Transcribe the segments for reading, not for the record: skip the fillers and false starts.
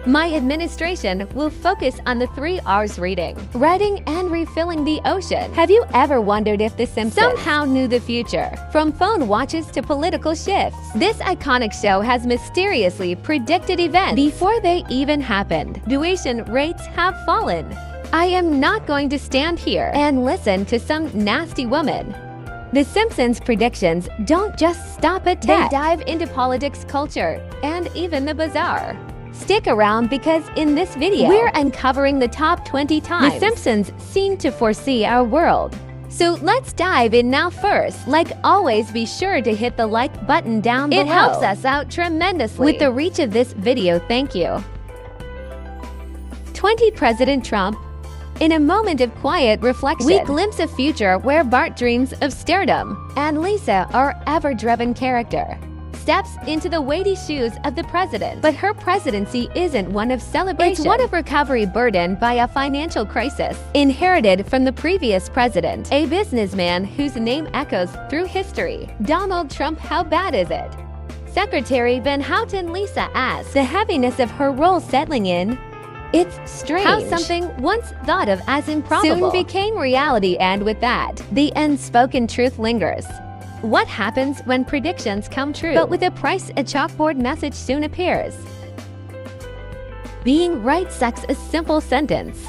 My administration will focus on the 3 R's: reading, writing, and refilling the ocean. Have you ever wondered if the Simpsons somehow knew the future? From phone watches to political shifts, this iconic show has mysteriously predicted events before they even happened. Tuition rates have fallen. I am not going to stand here and listen to some nasty woman. The Simpsons' predictions don't just stop at tech. They dive into politics, culture, and even the bizarre. Stick around because in this video, we're uncovering the top 20 times The Simpsons seem to foresee our world. So let's dive in now. First, like always, be sure to hit the like button down below. It helps us out tremendously with the reach of this video. Thank you. 20. President Trump. In a moment of quiet reflection, we glimpse a future where Bart dreams of stardom, and Lisa, our ever-driven character, steps into the weighty shoes of the president. But her presidency isn't one of celebration. It's one of recovery, burdened by a financial crisis inherited from the previous president, a businessman whose name echoes through history. Donald Trump. How bad is it? Secretary Van Houten. Lisa asks, the heaviness of her role settling in. It's strange how something once thought of as improbable soon became reality, and with that, the unspoken truth lingers. What happens when predictions come true? But with a price, a chalkboard message soon appears. Being right sucks, a simple sentence,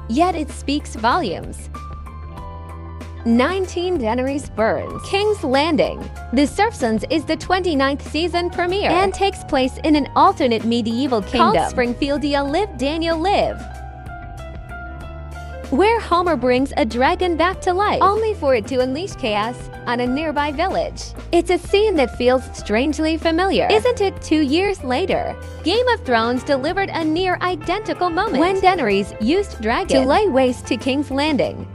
yet it speaks volumes. 19. Daenerys Burns. King's Landing. The Simpsons is the 29th season premiere and takes place in an alternate medieval kingdom called Springfield. Daniel live, where Homer brings a dragon back to life, only for it to unleash chaos on a nearby village. It's a scene that feels strangely familiar, isn't it? 2 years later, Game of Thrones delivered a near-identical moment when Daenerys used dragon to lay waste to King's Landing.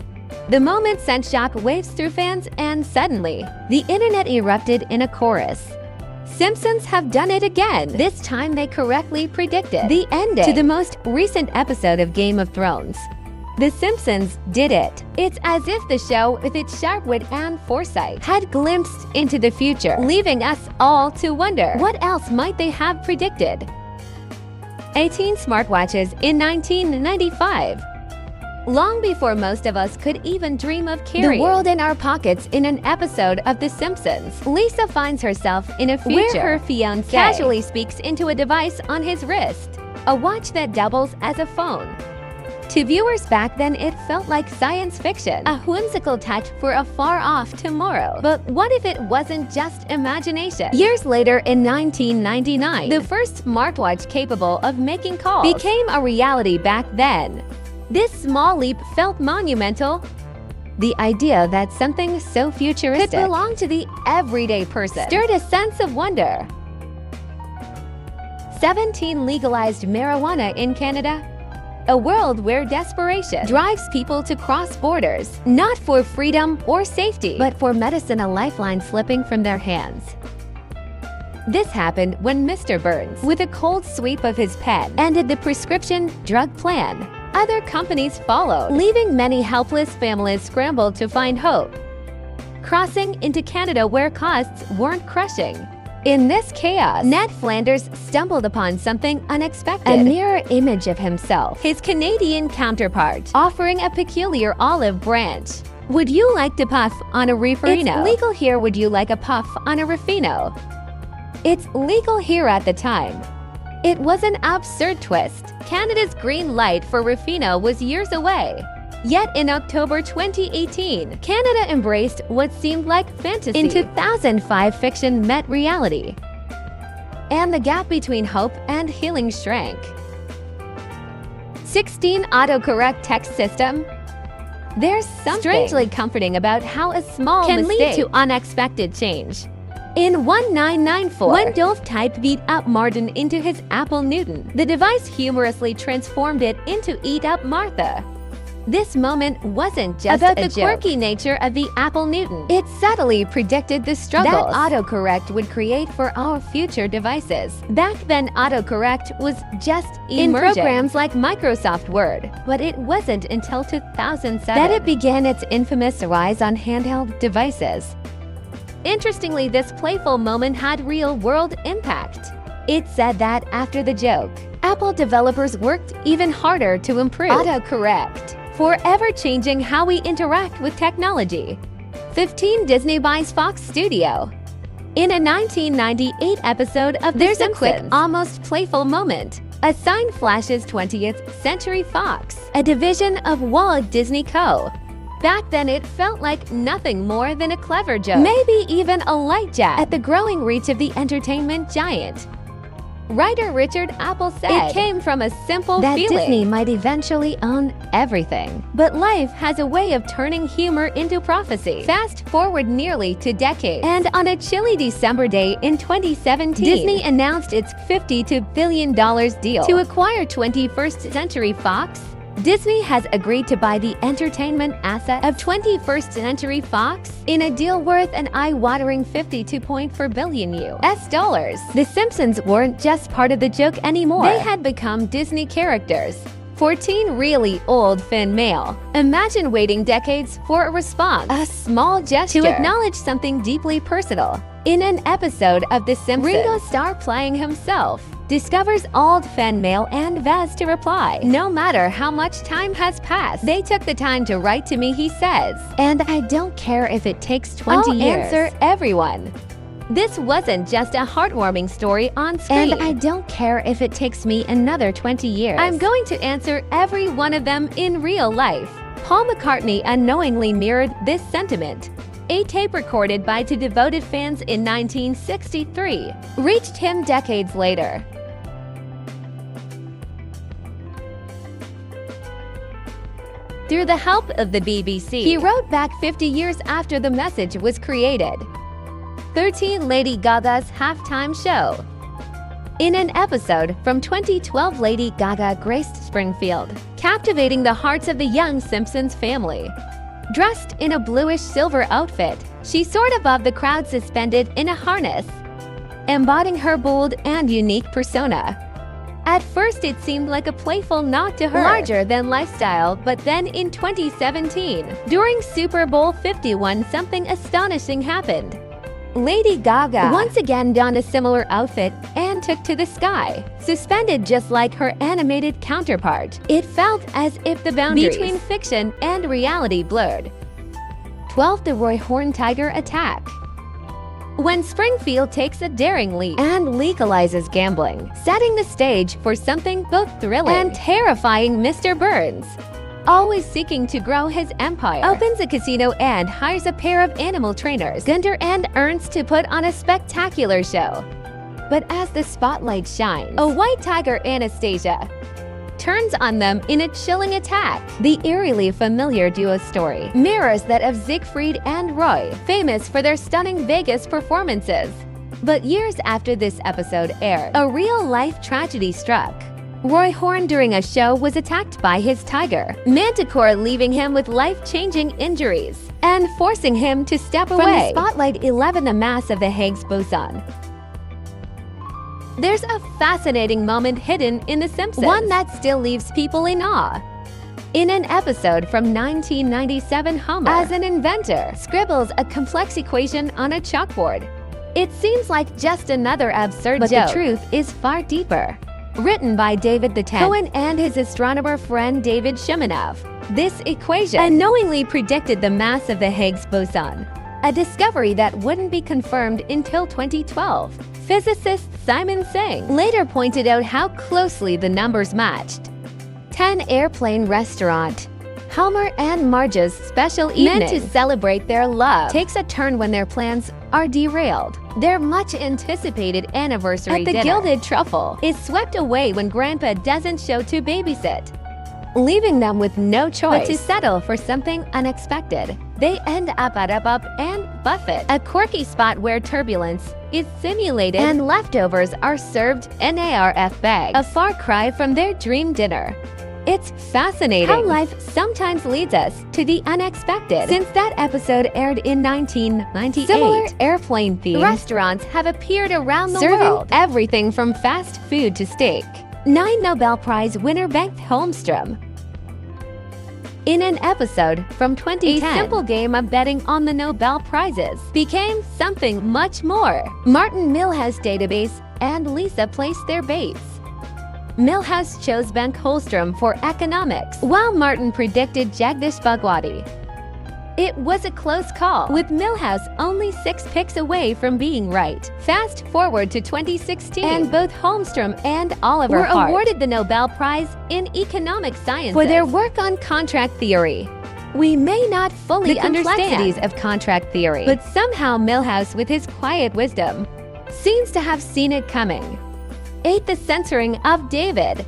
The moment sent shock waves through fans, and suddenly, the internet erupted in a chorus. Simpsons have done it again. This time they correctly predicted the ending to the most recent episode of Game of Thrones. The Simpsons did it. It's as if the show, with its sharp wit and foresight, had glimpsed into the future, leaving us all to wonder, what else might they have predicted? 18. Smartwatches in 1995. Long before most of us could even dream of carrying the world in our pockets, in an episode of The Simpsons, Lisa finds herself in a future where her fiancé casually speaks into a device on his wrist, a watch that doubles as a phone. To viewers back then, it felt like science fiction, a whimsical touch for a far-off tomorrow. But what if it wasn't just imagination? Years later, in 1999, the first smartwatch capable of making calls became a reality. Back then, this small leap felt monumental. The idea that something so futuristic could belong to the everyday person stirred a sense of wonder. 17. Legalized marijuana in Canada. A world where desperation drives people to cross borders, not for freedom or safety, but for medicine, a lifeline slipping from their hands. This happened when Mr. Burns, with a cold sweep of his pen, ended the prescription drug plan. Other companies followed, leaving many helpless families scrambled to find hope, crossing into Canada where costs weren't crushing. In this chaos, Ned Flanders stumbled upon something unexpected, a mirror image of himself, his Canadian counterpart, offering a peculiar olive branch. Would you like to puff on a Ruffino? It's legal here. Would you like a puff on a Ruffino? It's legal here at the time. It was an absurd twist. Canada's green light for Ruffino was years away. Yet in October 2018, Canada embraced what seemed like fantasy. In 2005, fiction met reality, and the gap between hope and healing shrank. 16. Autocorrect text system. There's something strangely comforting about how a small mistake can lead to unexpected change. In 1994, when Dolph typed "beat up Martin" into his Apple Newton, the device humorously transformed it into "eat up Martha." This moment wasn't just about the quirky nature of the Apple Newton. It subtly predicted the struggles that autocorrect would create for our future devices. Back then, autocorrect was just emerging in programs like Microsoft Word, but it wasn't until 2007 that it began its infamous rise on handheld devices. Interestingly, this playful moment had real-world impact. It said that after the joke, Apple developers worked even harder to improve autocorrect, forever changing how we interact with technology. 15. Disney buys Fox Studio. In a 1998 episode of The Simpsons, there's a quick, almost playful moment. A sign flashes 20th Century Fox, a division of Walt Disney Co. Back then, it felt like nothing more than a clever joke, maybe even a light jab at the growing reach of the entertainment giant. Writer Richard Apple said, "It came from a simple feeling that Disney might eventually own everything. But life has a way of turning humor into prophecy." Fast forward nearly 2 decades, and on a chilly December day in 2017, Disney announced its $52 billion deal to acquire 21st Century Fox. Disney has agreed to buy the entertainment asset of 21st Century Fox in a deal worth an eye-watering $52.4 billion US dollars. The Simpsons weren't just part of the joke anymore. They had become Disney characters. 14. Really old fan mail. Imagine waiting decades for a response, a small gesture to acknowledge something deeply personal. In an episode of The Simpsons, Ringo Starr playing himself discovers old fan mail and vows to reply. No matter how much time has passed, they took the time to write to me, he says. And I don't care if it takes 20 years. I'll answer everyone. This wasn't just a heartwarming story on screen. And I don't care if it takes me another 20 years. I'm going to answer every one of them in real life. Paul McCartney unknowingly mirrored this sentiment. A tape recorded by 2 devoted fans in 1963 reached him decades later. Through the help of the BBC, he wrote back 50 years after the message was created. 13. Lady Gaga's halftime show. In an episode from 2012, Lady Gaga graced Springfield, captivating the hearts of the young Simpsons family. Dressed in a bluish-silver outfit, she soared above the crowd suspended in a harness, embodying her bold and unique persona. At first, it seemed like a playful nod to her larger-than lifestyle, but then in 2017, during Super Bowl 51, something astonishing happened. Lady Gaga once again donned a similar outfit and took to the sky, suspended just like her animated counterpart. It felt as if the boundaries between fiction and reality blurred. 12. The Roy Horn Tiger Attack. When Springfield takes a daring leap and legalizes gambling, setting the stage for something both thrilling and terrifying, Mr. Burns, always seeking to grow his empire, opens a casino and hires a pair of animal trainers, Gunther and Ernst, to put on a spectacular show. But as the spotlight shines, a white tiger, Anastasia, turns on them in a chilling attack. The eerily familiar duo story mirrors that of Siegfried and Roy, famous for their stunning Vegas performances. But years after this episode aired, a real-life tragedy struck. Roy Horn, during a show, was attacked by his tiger, Manticore, leaving him with life-changing injuries and forcing him to step away from the spotlight. 11. The mass of the Higgs boson. There's a fascinating moment hidden in The Simpsons, one that still leaves people in awe. In an episode from 1997, Homer, as an inventor, scribbles a complex equation on a chalkboard. It seems like just another absurd joke, but the truth is far deeper. Written by David X. Cohen and his astronomer friend David Shimonov, this equation unknowingly predicted the mass of the Higgs boson, a discovery that wouldn't be confirmed until 2012. Physicist Simon Singh later pointed out how closely the numbers matched. 10. Airplane restaurant. Homer and Marge's special evening, meant to celebrate their love, takes a turn when their plans are derailed. Their much-anticipated anniversary at the Gilded Truffle is swept away when Grandpa doesn't show to babysit, leaving them with no choice but to settle for something unexpected. They end up at a pub and buffet, a quirky spot where turbulence is simulated and leftovers are served in ARF bags, a far cry from their dream dinner. It's fascinating how life sometimes leads us to the unexpected. Since that episode aired in 1998, similar airplane-themed restaurants have appeared around the world, serving everything from fast food to steak. 9. Nobel Prize winner Bengt Holmstrom. In an episode from 2010, a simple game of betting on the Nobel Prizes became something much more. Martin Milha's database and Lisa placed their bets. Milhouse chose Bengt Holmstrom for economics, while Martin predicted Jagdish Bhagwati. It was a close call, with Milhouse only 6 picks away from being right. Fast forward to 2016, and both Holmstrom and Oliver were awarded the Nobel Prize in Economic Sciences for their work on contract theory. We may not fully understand the complexities of contract theory, but somehow Milhouse, with his quiet wisdom, seems to have seen it coming. 8. The censoring of David.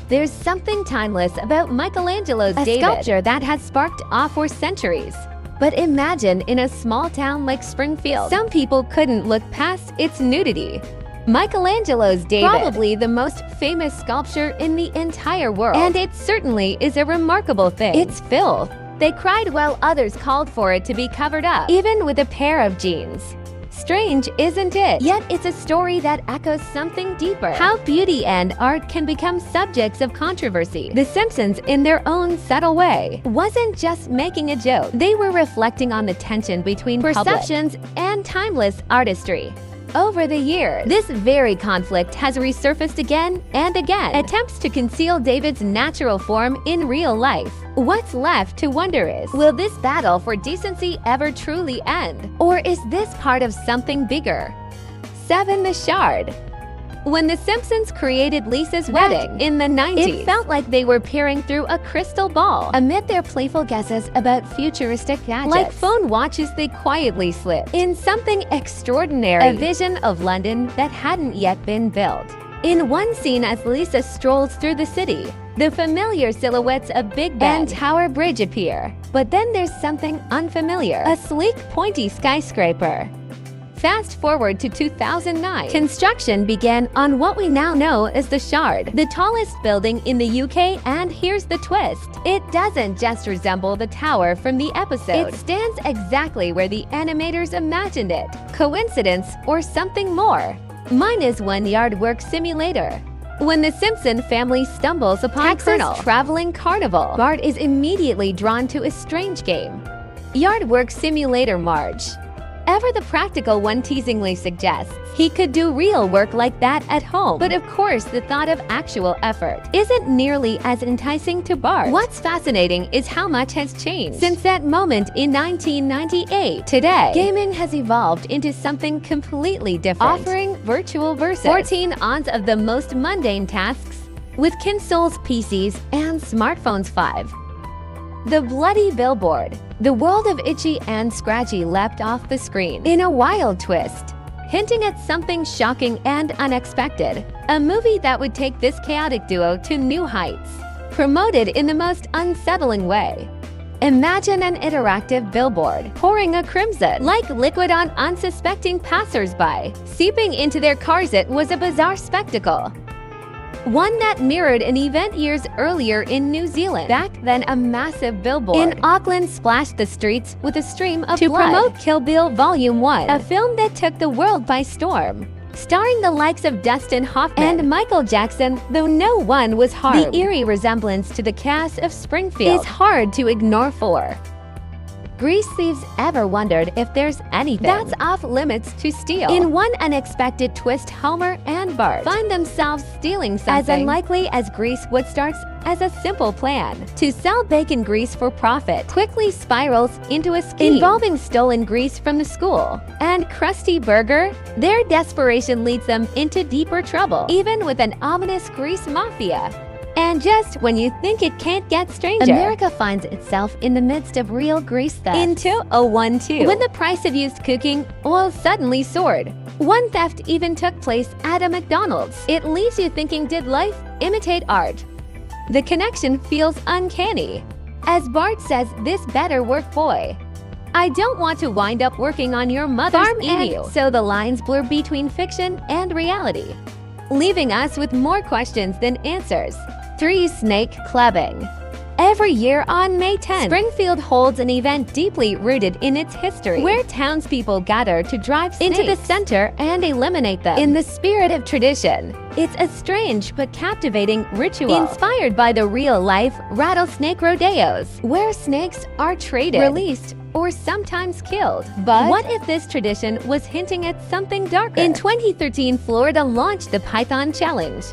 There's something timeless about Michelangelo's David, a sculpture that has sparked awe for centuries. But imagine in a small town like Springfield, some people couldn't look past its nudity. Michelangelo's David, probably the most famous sculpture in the entire world, and it certainly is a remarkable thing. It's filth. They cried while others called for it to be covered up, even with a pair of jeans. Strange, isn't it? Yet it's a story that echoes something deeper. How beauty and art can become subjects of controversy. The Simpsons, in their own subtle way, wasn't just making a joke. They were reflecting on the tension between perceptions and timeless artistry. Over the years, this very conflict has resurfaced again and again. Attempts to conceal David's natural form in real life. What's left to wonder is, will this battle for decency ever truly end? Or is this part of something bigger? 7. The Shard. When The Simpsons created Lisa's wedding in the 90s, it felt like they were peering through a crystal ball. Amid their playful guesses about futuristic gadgets, like phone watches, they quietly slipped in something extraordinary, a vision of London that hadn't yet been built. In one scene, as Lisa strolls through the city, the familiar silhouettes of Big Ben and Tower Bridge appear. But then there's something unfamiliar, a sleek, pointy skyscraper. Fast forward to 2009. Construction began on what we now know as the Shard, the tallest building in the UK, and here's the twist. It doesn't just resemble the tower from the episode. It stands exactly where the animators imagined it. Coincidence or something more? Mine is one yard work simulator. When the Simpson family stumbles upon Texas traveling carnival, Bart is immediately drawn to a strange game. Yard work simulator Marge. Ever the practical one teasingly suggests he could do real work like that at home. But of course, the thought of actual effort isn't nearly as enticing to Bart. What's fascinating is how much has changed since that moment in 1998. Today, gaming has evolved into something completely different, offering virtual versus 14 ons of the most mundane tasks with consoles, PCs, and smartphones. 5. The Bloody Billboard. The world of Itchy and Scratchy leapt off the screen in a wild twist, hinting at something shocking and unexpected. A movie that would take this chaotic duo to new heights, promoted in the most unsettling way. Imagine an interactive billboard pouring a crimson like liquid on unsuspecting passersby, seeping into their cars. It was a bizarre spectacle, one that mirrored an event years earlier in New Zealand. Back then, a massive billboard in Auckland splashed the streets with a stream of blood to promote Kill Bill Volume 1, a film that took the world by storm. Starring the likes of Dustin Hoffman and Michael Jackson, though no one was harmed. The eerie resemblance to the cast of Springfield is hard to ignore. 4. Grease thieves. Ever wondered if there's anything that's off limits to steal? In one unexpected twist, Homer and Bart find themselves stealing something as unlikely as grease. What starts as a simple plan to sell bacon grease for profit quickly spirals into a scheme involving stolen grease from the school and Krusty Burger. Their desperation leads them into deeper trouble, even with an ominous grease mafia. And just when you think it can't get stranger, America finds itself in the midst of real grease theft. In 2012, when the price of used cooking oil suddenly soared, one theft even took place at a McDonald's. It leaves you thinking, did life imitate art? The connection feels uncanny. As Bart says, this better work, boy. I don't want to wind up working on your mother's farm emu. So the lines blur between fiction and reality, leaving us with more questions than answers. 3. Snake clubbing. Every year on May 10th, Springfield holds an event deeply rooted in its history, where townspeople gather to drive snakes into the center and eliminate them. In the spirit of tradition, it's a strange but captivating ritual inspired by the real-life rattlesnake rodeos, where snakes are traded, released, or sometimes killed. But what if this tradition was hinting at something darker? In 2013, Florida launched the Python Challenge,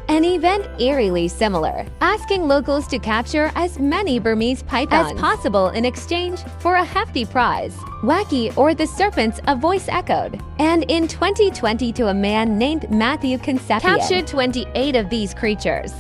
An event eerily similar, asking locals to capture as many Burmese pythons as possible in exchange for a hefty prize. Wacky or the serpents, a voice echoed. And in 2020 to a man named Matthew Concepcion captured 28 of these creatures.